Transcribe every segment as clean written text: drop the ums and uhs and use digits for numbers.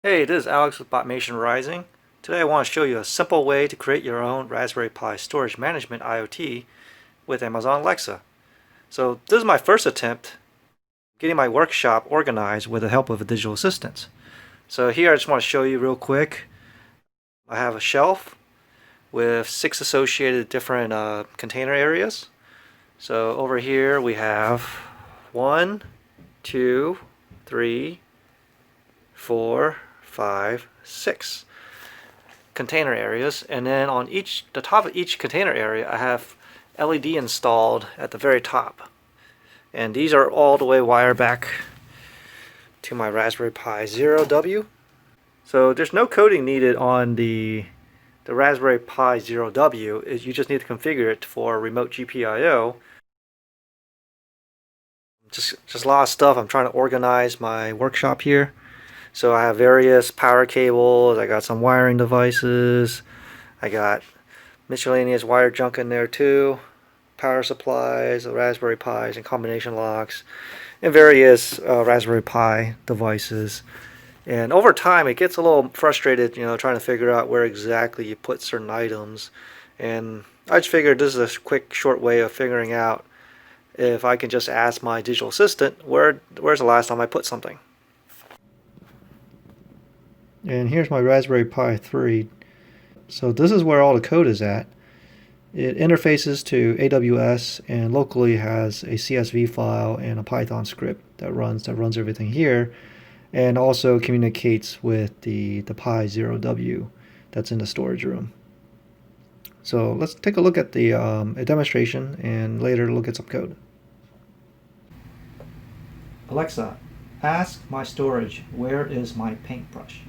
Hey, this is Alex with Botmation Rising. Today I want to show you a simple way to create your own Raspberry Pi storage management IoT with Amazon Alexa. So this is my first attempt getting my workshop organized with the help of a digital assistant. So here I just want to show you real quick. I have a shelf with 6 associated different container areas. So over here we have 1, 2, 3, 4, 5, 6 container areas, and then on the top of each container area I have LED installed at the very top, and these are all the way wired back to my Raspberry Pi Zero W. So there's no coding needed on the Raspberry Pi Zero W. You just need to configure it for remote GPIO. Just a lot of stuff. I'm trying to organize my workshop here. So I have various power cables, I got some wiring devices, I got miscellaneous wire junk in there too, power supplies, Raspberry Pis and combination locks, and various Raspberry Pi devices. And over time it gets a little frustrated, trying to figure out where exactly you put certain items. And I just figured this is a quick, short way of figuring out if I can just ask my digital assistant, where's the last time I put something? And here's my Raspberry Pi 3. So this is where all the code is at. It interfaces to AWS and locally has a CSV file and a Python script that runs everything here, and also communicates with the Pi Zero W that's in the storage room. So let's take a look at the a demonstration and later look at some code. Alexa, ask my storage, where is my paintbrush?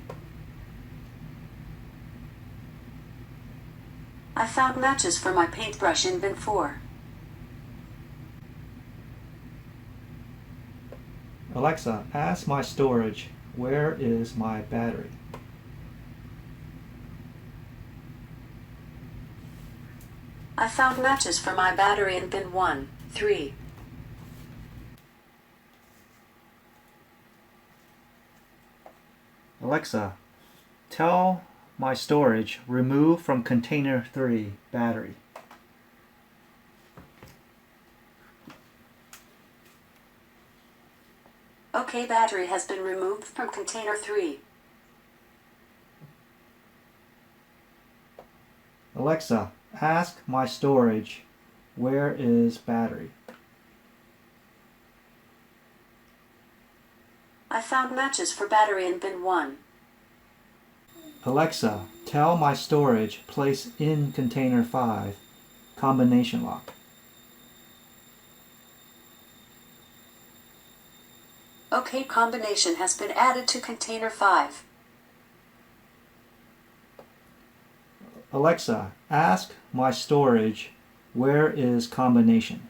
I found matches for my paintbrush in bin 4. Alexa, ask my storage, where is my battery? I found matches for my battery in bin 1, 3. Alexa, tell my storage, remove from container 3 battery. OK, battery has been removed from container 3. Alexa, ask my storage, where is battery? I found matches for battery in bin 1. Alexa, tell my storage, place in container 5, combination lock. OK, combination has been added to container 5. Alexa, ask my storage, where is combination?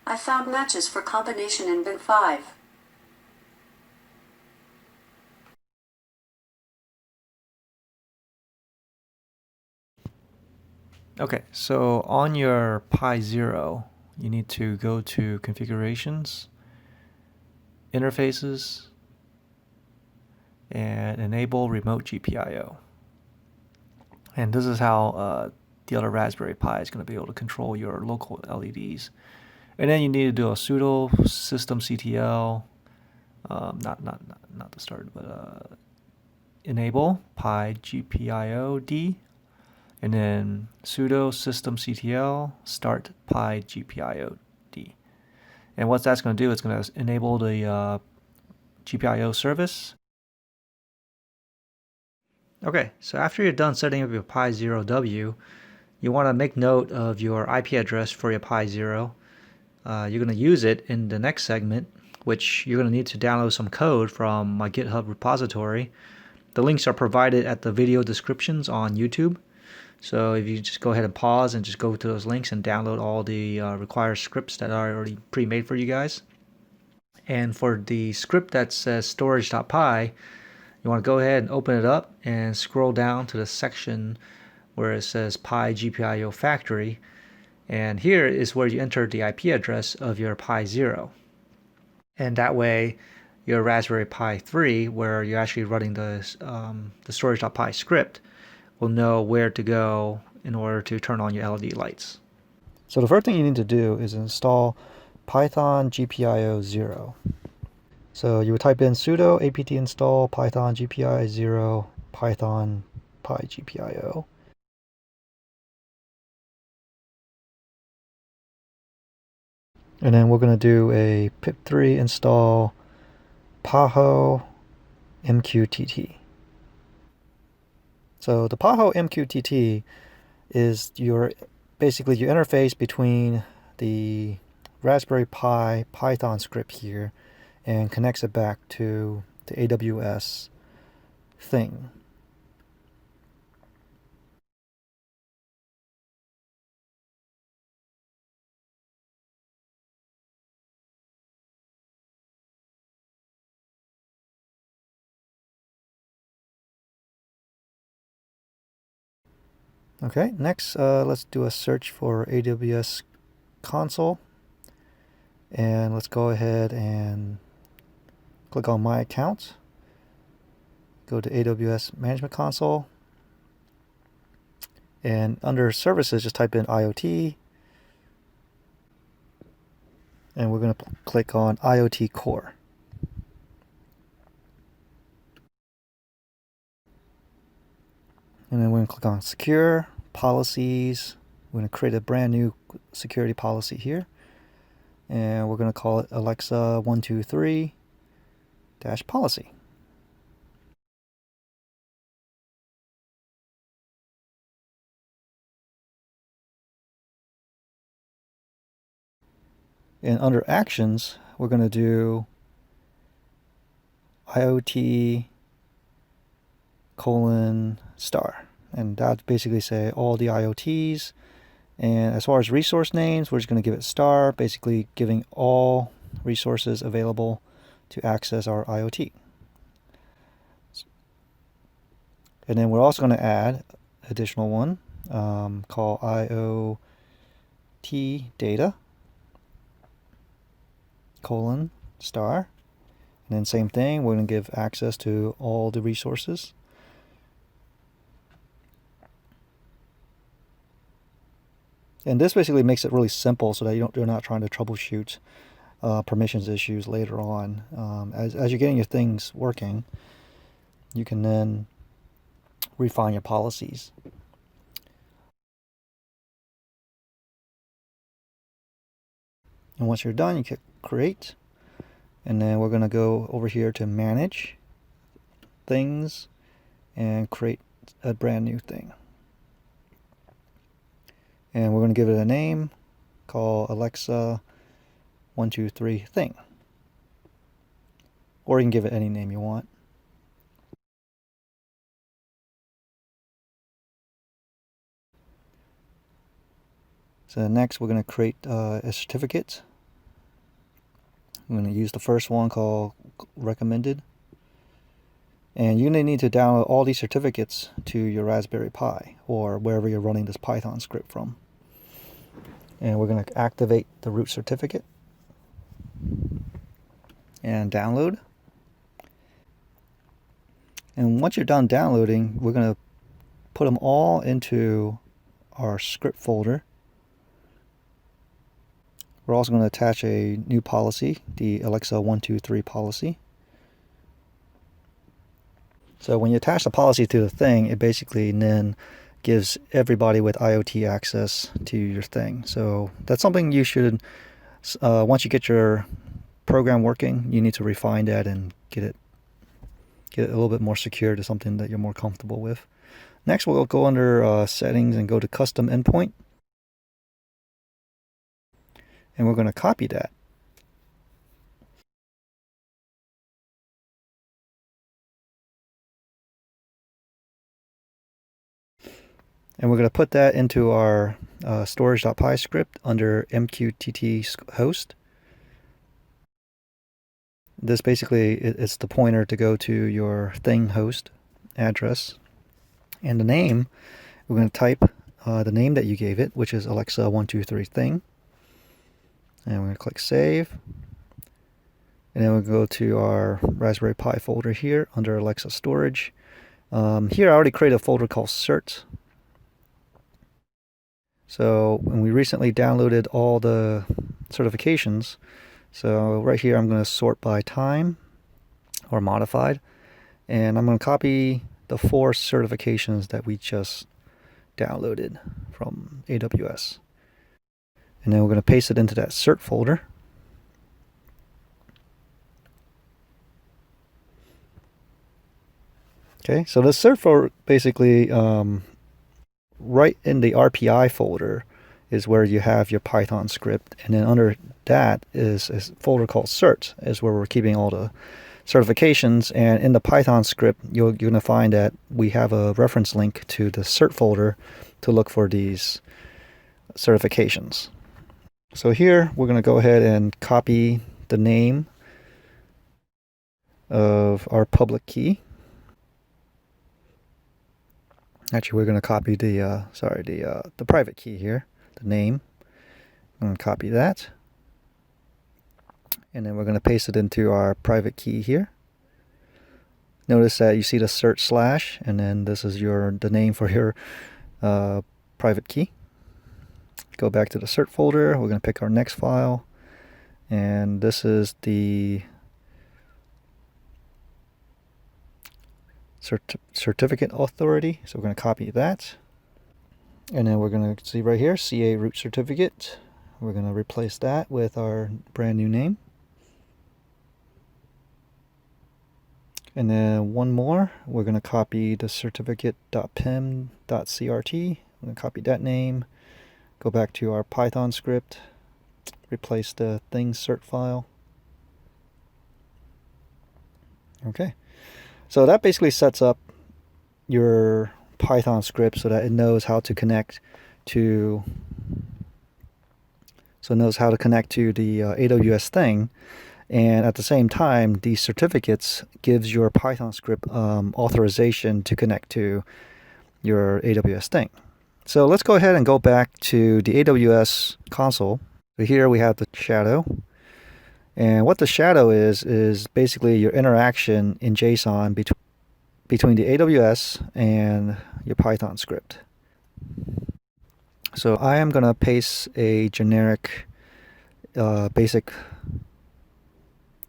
I found matches for combination in bin 5. Okay, so on your Pi Zero, you need to go to Configurations, Interfaces, and Enable Remote GPIO. And this is how the other Raspberry Pi is going to be able to control your local LEDs. And then you need to do a sudo systemctl, not the start, but enable Pi GPIO D, and then sudo systemctl start Pi GPIO D. And what that's going to do, it's going to enable the GPIO service. Okay, so after you're done setting up your Pi Zero W, you want to make note of your IP address for your Pi Zero. You're going to use it in the next segment, which you're going to need to download some code from my GitHub repository. The links are provided at the video descriptions on YouTube. So if you just go ahead and pause and just go to those links and download all the required scripts that are already pre-made for you guys. And for the script that says storage.py, you want to go ahead and open it up and scroll down to the section where it says Pi GPIO Factory. And here is where you enter the IP address of your Pi Zero. And that way, your Raspberry Pi 3, where you're actually running the storage.py script, will know where to go in order to turn on your LED lights. So the first thing you need to do is install Python GPIO 0. So you would type in sudo apt install python GPIO 0 python pygpio. And then we're going to do a pip3 install paho mqtt. So the paho mqtt is basically your interface between the Raspberry Pi Python script here and connects it back to the AWS thing. Okay, next let's do a search for AWS console, and let's go ahead and click on my account, go to AWS Management Console, and under services just type in IoT, and we're going to click on IoT Core. And then we're going to click on Secure, Policies. We're going to create a brand new security policy here. And we're going to call it Alexa 123-policy. And under Actions, we're going to do IoT : star. And that basically say all the IoTs. And as far as resource names, we're just going to give it star, basically giving all resources available to access our IoT. And then we're also going to add additional one called IoT data : star. And then same thing, we're going to give access to all the resources. And this basically makes it really simple so that you're not trying to troubleshoot permissions issues later on. As you're getting your things working, you can then refine your policies. And once you're done, you click Create. And then we're going to go over here to Manage Things and create a brand new thing. And we're going to give it a name called Alexa 123 thing. Or you can give it any name you want. So next we're going to create a certificate. I'm going to use the first one called recommended. And you're going to need to download all these certificates to your Raspberry Pi or wherever you're running this Python script from. And we're going to activate the root certificate and download. And once you're done downloading, we're going to put them all into our script folder. We're also going to attach a new policy, the Alexa 123 policy. So when you attach the policy to the thing, it basically then gives everybody with IoT access to your thing. So that's something you should, once you get your program working, you need to refine that and get it a little bit more secure to something that you're more comfortable with. Next, we'll go under settings and go to custom endpoint. And we're going to copy that. And we're going to put that into our storage.py script under mqtt host. This basically is the pointer to go to your thing host address. And the name, we're going to type the name that you gave it, which is Alexa 123 thing. And we're going to click Save. And then we'll go to our Raspberry Pi folder here under Alexa Storage. Here I already created a folder called cert. So when we recently downloaded all the certifications, so right here I'm going to sort by time or modified, and I'm going to copy the 4 certifications that we just downloaded from AWS. And then we're going to paste it into that cert folder. Okay, so the cert folder basically right in the RPI folder is where you have your Python script, and then under that is a folder called cert, is where we're keeping all the certifications. And in the Python script, you're going to find that we have a reference link to the cert folder to look for these certifications. So here we're going to go ahead and copy the name of our public key. Actually, we're going to copy the private key here, the name. I'm going to copy that. And then we're going to paste it into our private key here. Notice that you see the cert slash, and then this is the name for your private key. Go back to the cert folder. We're going to pick our next file. And this is the certificate authority, so we're going to copy that, and then we're going to see right here CA root certificate. We're going to replace that with our brand new name, and then one more, we're going to copy the certificate.pim.crt. I'm going to copy that name, go back to our Python script, replace the things cert file. Okay. So that basically sets up your Python script so that it knows how to connect to the AWS thing, and at the same time, these certificates gives your Python script authorization to connect to your AWS thing. So let's go ahead and go back to the AWS console. So here we have the shadow. And what the shadow is basically your interaction in JSON between the AWS and your Python script. So I am going to paste a generic basic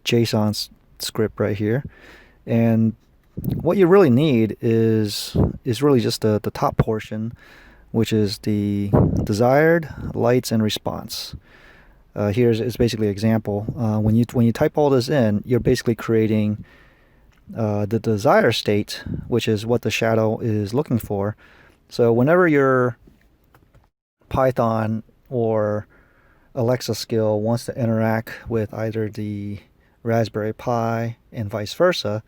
JSON script right here. And what you really need is really just the top portion, which is the desired, lights, and response. Here is basically an example. When you type all this in, you're basically creating the desired state, which is what the shadow is looking for. So whenever your Python or Alexa skill wants to interact with either the Raspberry Pi and vice versa,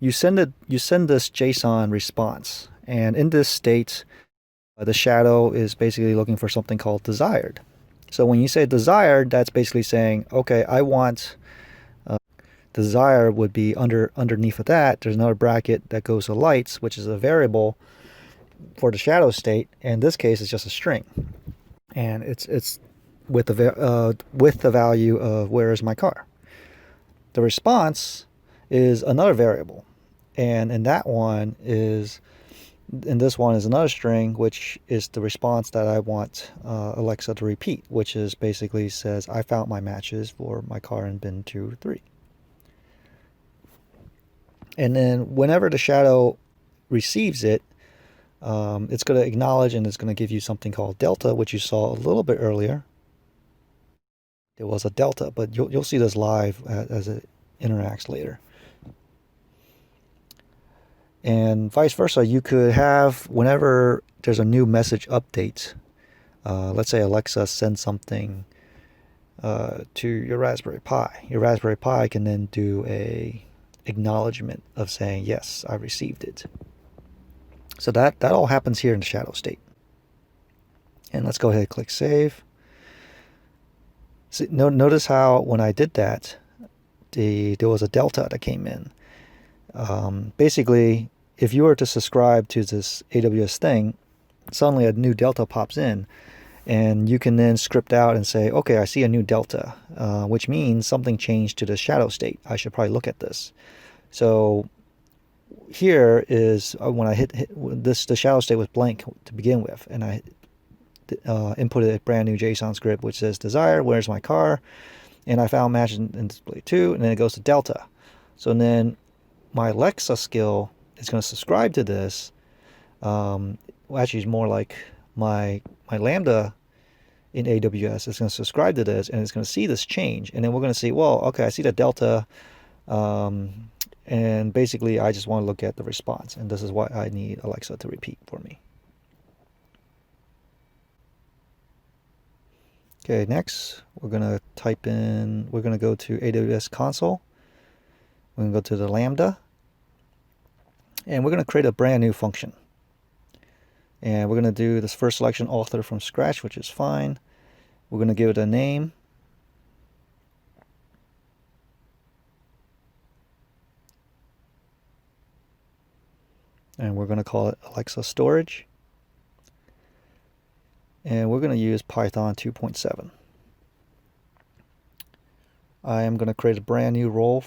you send this JSON response, and in this state, the shadow is basically looking for something called desired. So when you say desired, that's basically saying, okay, I want desire would be underneath of that. There's another bracket that goes to lights, which is a variable for the shadow state. In this case, it's just a string, and it's with the value of where is my car. The response is another variable, and in this one is another string, which is the response that I want Alexa to repeat, which is basically says, I found my matches for my car in bin 2, 3. And then whenever the shadow receives it, it's going to acknowledge, and it's going to give you something called delta, which you saw a little bit earlier. There was a delta, but you'll see this live as it interacts later. And vice versa, you could have, whenever there's a new message update, let's say Alexa sends something to your Raspberry Pi. Your Raspberry Pi can then do a acknowledgement of saying, yes, I received it. So that all happens here in the shadow state. And let's go ahead and click save. See, notice how when I did that, there was a delta that came in. Basically, if you were to subscribe to this AWS thing, suddenly a new delta pops in, And you can then script out and say, okay, I see a new delta, which means something changed to the shadow state. I should probably look at this. So here is when I hit this, the shadow state was blank to begin with, and I inputted a brand new JSON script which says desired, where's my car, and I found match in display 2, and then it goes to delta. So then my Alexa skill is going to subscribe to this. Well, actually, it's more like my Lambda in AWS is going to subscribe to this, and it's going to see this change, and then we're going to see, well, okay, I see the delta, and basically I just want to look at the response, and this is what I need Alexa to repeat for me. Okay, next we're going to we're going to go to AWS console. We're going to go to the Lambda, and we're going to create a brand new function. And we're going to do this first selection author from scratch, which is fine. We're going to give it a name. And we're going to call it Alexa Storage. And we're going to use Python 2.7. I am going to create a brand new role,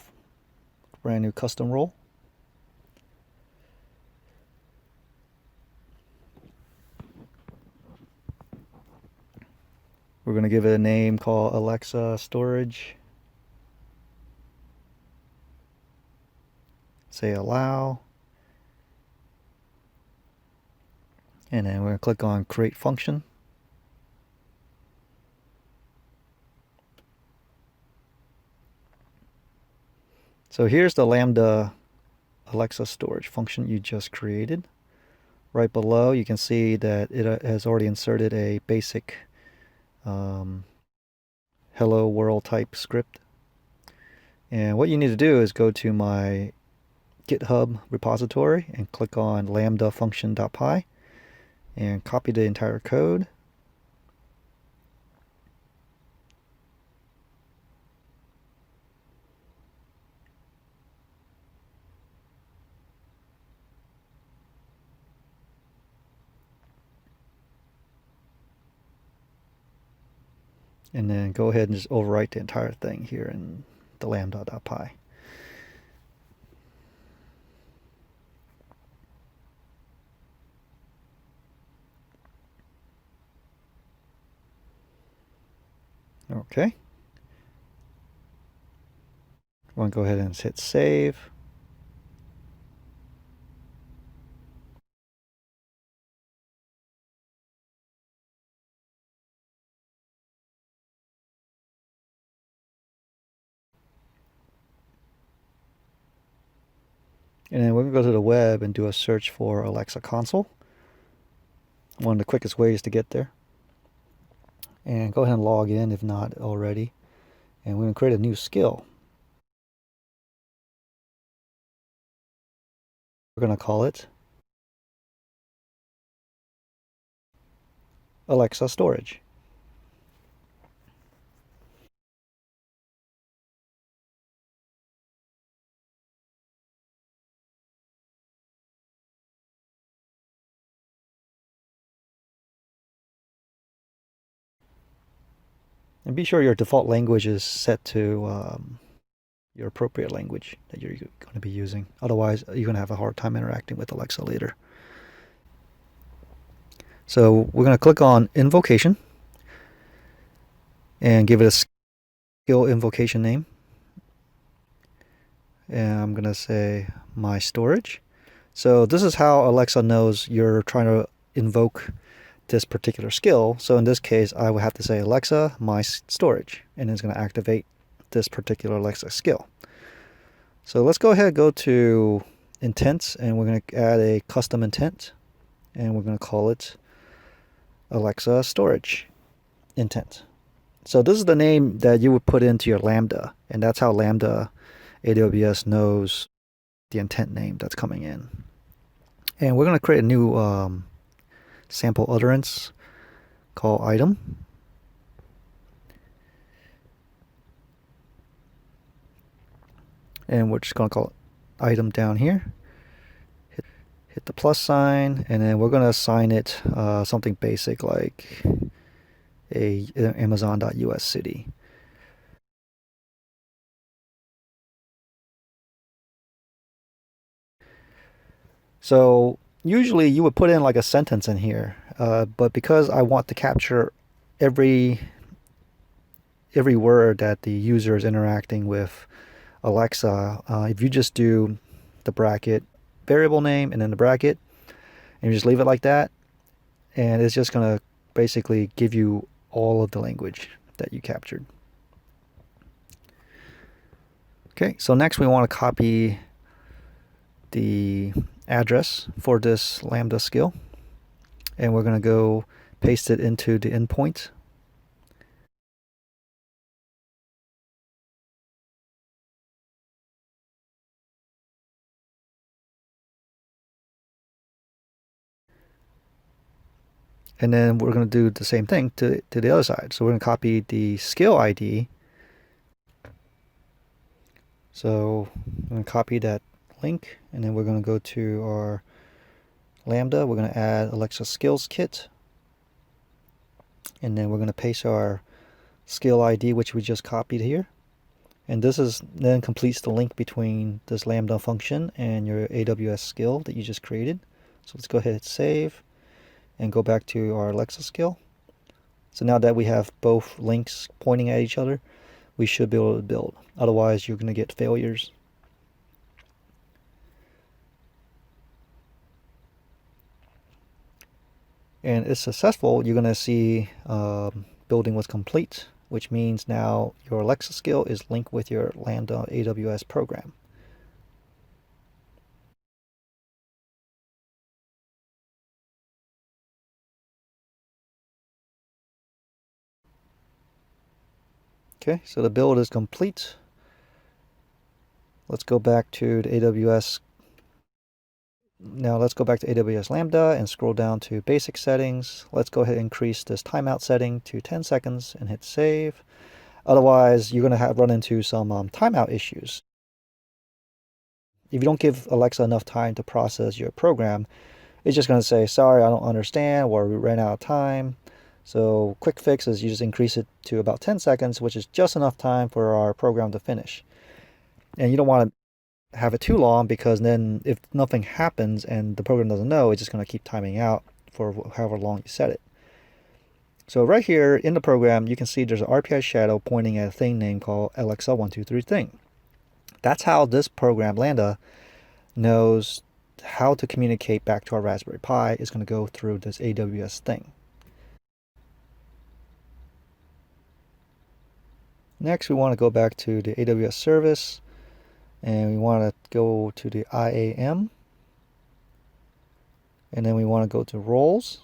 brand new custom role. We're going to give it a name called Alexa Storage. Say allow. And then we're going to click on create function. So here's the Lambda Alexa Storage function you just created. Right below, you can see that it has already inserted a basic hello world type script. And what you need to do is go to my GitHub repository and click on lambda function.py and copy the entire code. And then go ahead and just overwrite the entire thing here in the lambda.py. Okay. I'm going to go ahead and hit save. And then we're going to go to the web and do a search for Alexa console. One of the quickest ways to get there. And go ahead and log in if not already. And we're going to create a new skill. We're going to call it Alexa Storage. And be sure your default language is set to your appropriate language that you're going to be using. Otherwise, you're going to have a hard time interacting with Alexa later. So we're going to click on invocation and give it a skill invocation name. And I'm going to say my storage. So this is how Alexa knows you're trying to invoke this particular skill. So in this case, I would have to say Alexa, my storage, and it's going to activate this particular Alexa skill. So let's go ahead and go to intents, and we're going to add a custom intent, and we're going to call it Alexa storage intent. So this is the name that you would put into your Lambda, and that's how Lambda AWS knows the intent name that's coming in. And we're going to create a new sample utterance called item. And we're just going to call it item down here. Hit the plus sign, and then we're going to assign it something basic like a Amazon.us city. So usually you would put in like a sentence in here, but because I want to capture every every word that the user is interacting with Alexa, if you just do the bracket variable name and then the bracket, and you just leave it like that, and it's just going to basically give you all of the language that you captured. Okay, so next we want to copy the address for this Lambda skill, and we're going to go paste it into the endpoint. And then we're going to do the same thing to the other side. So we're going to copy the skill ID. So I'm going to copy that link, and then we're going to go to our Lambda. We're going to add Alexa Skills Kit. And then we're going to paste our skill ID, which we just copied here. And this is then completes the link between this Lambda function and your AWS skill that you just created. So let's go ahead and save and go back to our Alexa skill. So now that we have both links pointing at each other, we should be able to build. Otherwise, you're going to get failures. And if successful, you're going to see building was complete, which means now your Alexa skill is linked with your Lambda AWS program. Okay, so the build is complete. Let's go back to the AWS. Now let's go back to AWS Lambda and scroll down to basic settings. Let's go ahead and increase this timeout setting to 10 seconds and hit save. Otherwise, you're going to run into some timeout issues. If you don't give Alexa enough time to process your program, it's just going to say, sorry, I don't understand, or we ran out of time. So quick fix is you just increase it to about 10 seconds, which is just enough time for our program to finish. And you don't want to have it too long, because then if nothing happens and the program doesn't know, it's just going to keep timing out for however long you set it. So right here in the program, you can see there's an RPI shadow pointing at a thing named called Alexa123thing. That's how this program, Lambda, knows how to communicate back to our Raspberry Pi. Is going to go through this AWS thing. Next, we want to go back to the AWS service, and we want to go to the IAM, and then we want to go to roles.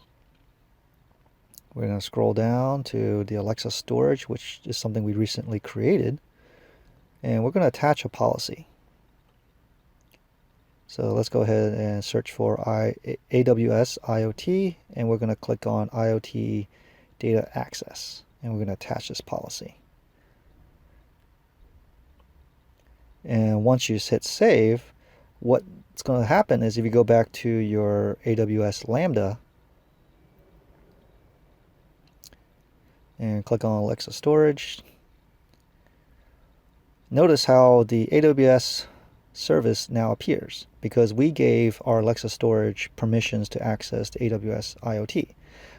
We're going to scroll down to the Alexa storage, which is something we recently created, and we're going to attach a policy. So let's go ahead and search for AWS IoT, and we're going to click on IoT data access, and we're going to attach this policy. And once you hit save, what's going to happen is if you go back to your AWS Lambda and click on Alexa Storage, notice how the AWS service now appears, because we gave our Alexa Storage permissions to access the AWS IoT,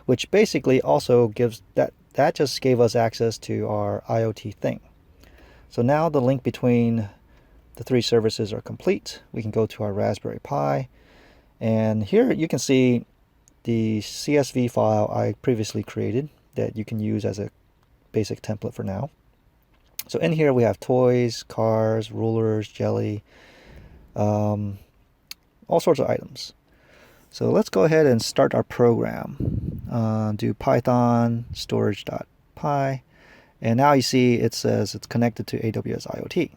which basically also gives that just gave us access to our IoT thing. So now the link between the three services are complete. We can go to our Raspberry Pi, and here you can see the CSV file I previously created that you can use as a basic template for now. So in here we have toys, cars, rulers, jelly, all sorts of items. So let's go ahead and start our program. Do Python storage.py, and now you see it says it's connected to AWS IoT.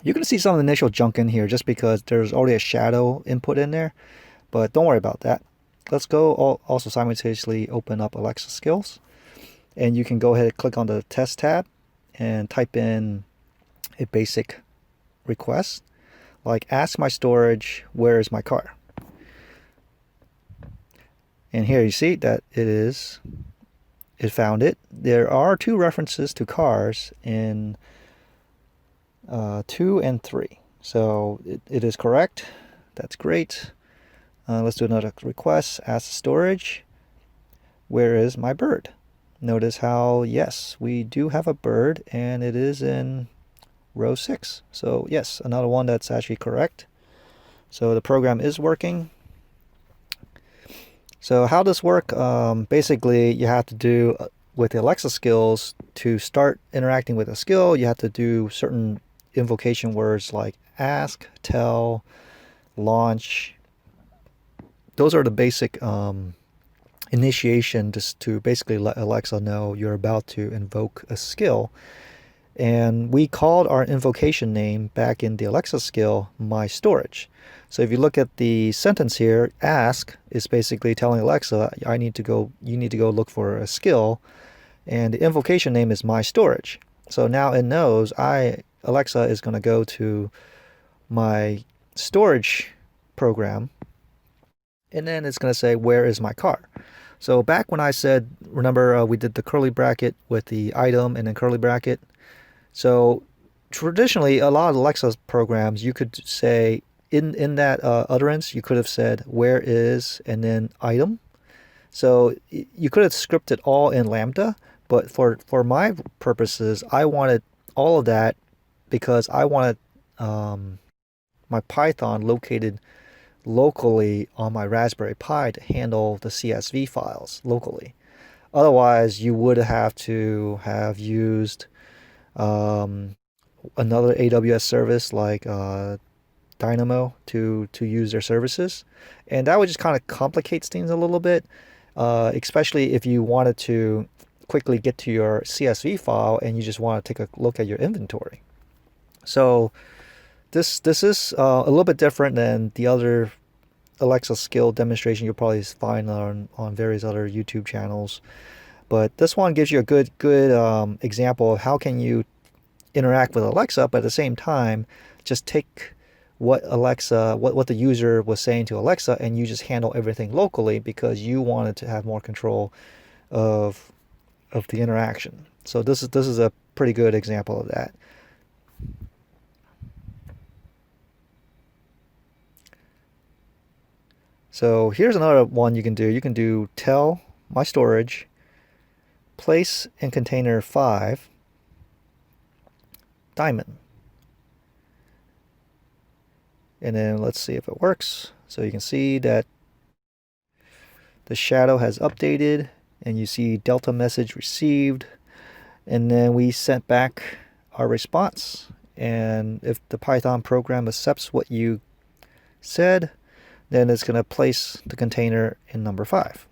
You can see some of the initial junk in here just because there's already a shadow input in there, but don't worry about that. Let's go also simultaneously open up Alexa Skills, and you can go ahead and click on the Test tab and type in a basic request, like ask my storage, where is my car? And here you see that it is it found it. There are 2 references to cars in 2 and 3. So it is correct. That's great. Let's do another request. Ask storage. Where is my bird? Notice how, yes, we do have a bird, and it is in row 6. So yes, another one that's actually correct. So the program is working. So how does work? Basically, you have to do with the Alexa skills to start interacting with a skill. You have to do certain invocation words like ask, tell, launch. Those are the basic initiation just to basically let Alexa know you're about to invoke a skill. And we called our invocation name back in the Alexa skill my storage. So if you look at the sentence here, ask is basically telling Alexa, you need to go look for a skill, and the invocation name is my storage. So now it knows Alexa is going to go to my storage program, and then it's going to say, where is my car? So back when I said, remember we did the curly bracket with the item and then curly bracket. So traditionally, a lot of Alexa programs, you could say in that utterance, you could have said where is and then item. So you could have scripted all in Lambda, but for my purposes, I wanted all of that because I wanted my Python located locally on my Raspberry Pi to handle the CSV files locally. Otherwise, you would have to have used another AWS service like Dynamo to use their services, and that would just kind of complicates things a little bit, especially if you wanted to quickly get to your CSV file and you just want to take a look at your inventory. So this is a little bit different than the other Alexa skill demonstration you'll probably find on various other YouTube channels. But this one gives you a good example of how can you interact with Alexa, but at the same time, just take what the user was saying to Alexa, and you just handle everything locally because you wanted to have more control of the interaction. So this is a pretty good example of that. So here's another one you can do. You can do tell my storage, place in container 5, diamond. And then let's see if it works. So you can see that the shadow has updated, and you see delta message received, and then we sent back our response. And if the Python program accepts what you said, then it's going to place the container in number 5.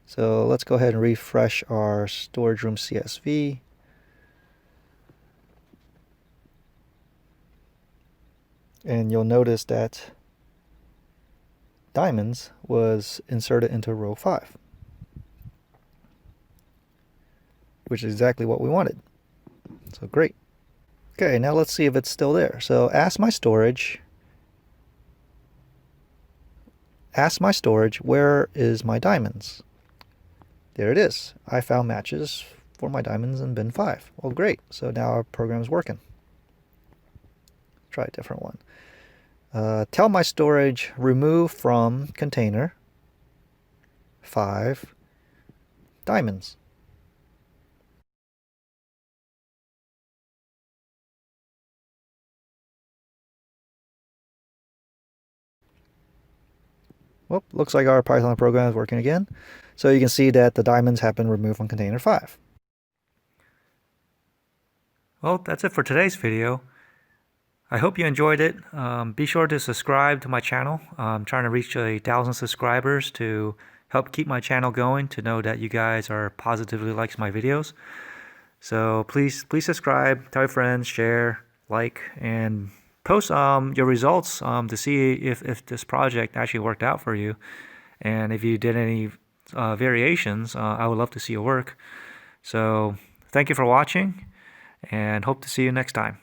So let's go ahead and refresh our storage room CSV. And you'll notice that diamonds was inserted into row 5, which is exactly what we wanted. So great. Okay, now let's see if it's still there. So ask my storage, where is my diamonds? There it is. I found matches for my diamonds in bin 5. Well, great. So now our program is working. Try a different one. Tell my storage, remove from container 5 diamonds. Well, looks like our Python program is working again. So you can see that the diamonds have been removed from container 5. Well, that's it for today's video. I hope you enjoyed it. Be sure to subscribe to my channel. I'm trying to reach 1,000 subscribers to help keep my channel going, to know that you guys are positively likes my videos. So please subscribe, tell your friends, share, like, and post your results to see if this project actually worked out for you. And if you did any variations, I would love to see your work. So thank you for watching, and hope to see you next time.